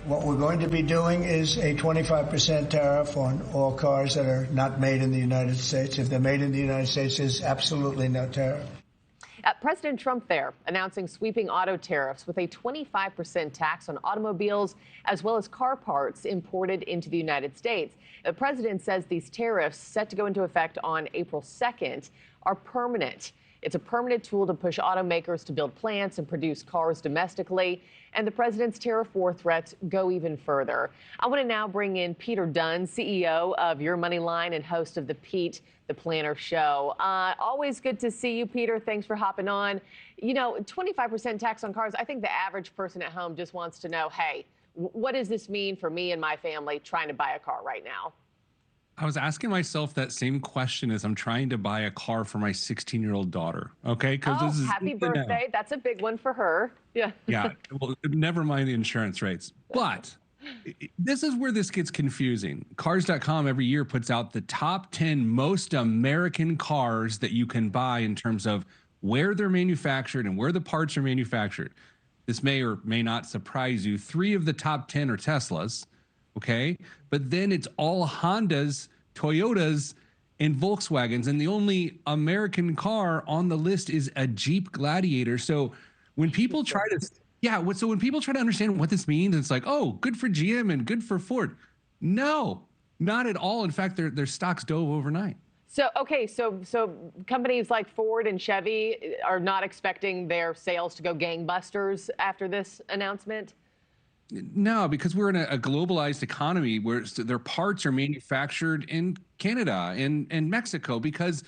What we're going to be doing is a 25% tariff on all cars that are not made in the United States. If they're made in the United States, there's absolutely no tariff. President Trump there announcing sweeping auto tariffs with a 25% tax on automobiles as well as car parts imported into the United States. The president says these tariffs, set to go into effect on April 2nd, are permanent. It's a permanent tool to push automakers to build plants and produce cars domestically. And the president's tariff war threats go even further. I want to now bring in Peter Dunn, CEO of Your Money Line and host of the Pete the Planner show. Always good to see you, Peter. Thanks for hopping on. You know, 25% tax on cars. I think the average person at home just wants to know, hey, what does this mean for me and my family trying to buy a car right now? I was asking myself that same question as I'm trying to buy a car for my 16-year-old daughter. Okay, because this is happy birthday. That's a big one for her. Yeah. Yeah. Well, never mind the insurance rates. But this is where this gets confusing. Cars.com every year puts out the top 10 most American cars that you can buy in terms of where they're manufactured and where the parts are manufactured. This may or may not surprise you. 3 of the top 10 are Teslas. Okay, but then it's all Hondas, Toyotas, and Volkswagens, and the only American car on the list is a Jeep Gladiator. So when people try to, so when people try to understand what this means, it's like, oh, good for GM and good for Ford. No, not at all. In fact, their stocks dove overnight. So, okay, so companies like Ford and Chevy are not expecting their sales to go gangbusters after this announcement? No, because we're in a globalized economy where their parts are manufactured in Canada and Mexico, because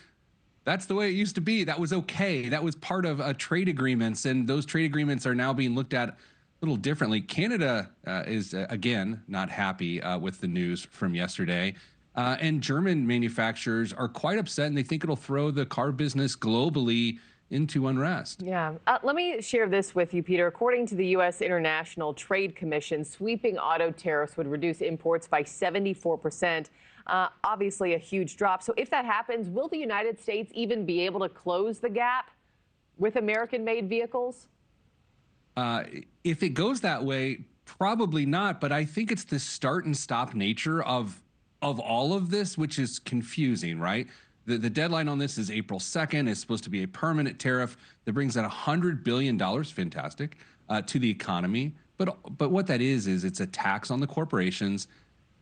that's the way it used to be. That was okay. That was part of trade agreements, and those trade agreements are now being looked at a little differently. Canada is, again, not happy with the news from yesterday. And German manufacturers are quite upset, and they think it'll throw the car business globally into unrest. Yeah. Let me share this with you, Peter. According to the U.S. International Trade Commission, sweeping auto tariffs would reduce imports by 74%. Obviously a huge drop. So if that happens, will the United States even be able to close the gap with American-made vehicles? If it goes that way, probably not. But I think it's the start and stop nature of all of this, which is confusing, right? The deadline on this is April 2nd. It's supposed to be a permanent tariff that brings in $100 billion, fantastic, to the economy. But what that is it's a tax on the corporations.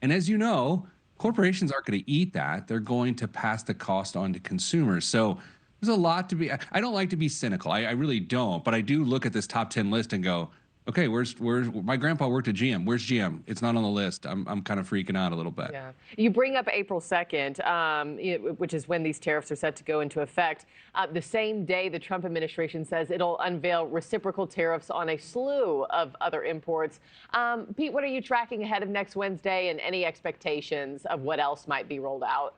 And as you know, corporations aren't going to eat that. They're going to pass the cost on to consumers. So there's a lot to be, I don't like to be cynical. I really don't. But I do look at this top 10 list and go, okay, where's my grandpa worked at GM? Where's GM? It's not on the list. I'm kind of freaking out a little bit. Yeah. You bring up April 2nd, which is when these tariffs are set to go into effect. The same day, the Trump administration says it'll unveil reciprocal tariffs on a slew of other imports. Pete, what are you tracking ahead of next Wednesday, and any expectations of what else might be rolled out?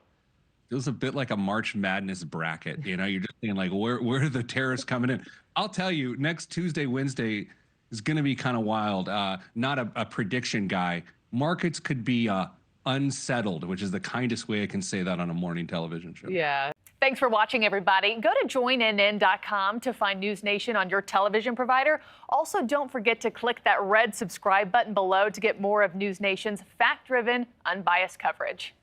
Feels a bit like a March Madness bracket. You know, you're just thinking like, where are the tariffs coming in? I'll tell you, next Tuesday, Wednesday, is going to be kind of wild. Not a prediction guy. Markets could be unsettled, which is the kindest way I can say that on a morning television show. Yeah. Thanks for watching, everybody. Go to joinnn.com to find NewsNation on your television provider. Also, don't forget to click that red subscribe button below to get more of NewsNation's fact-driven, unbiased coverage.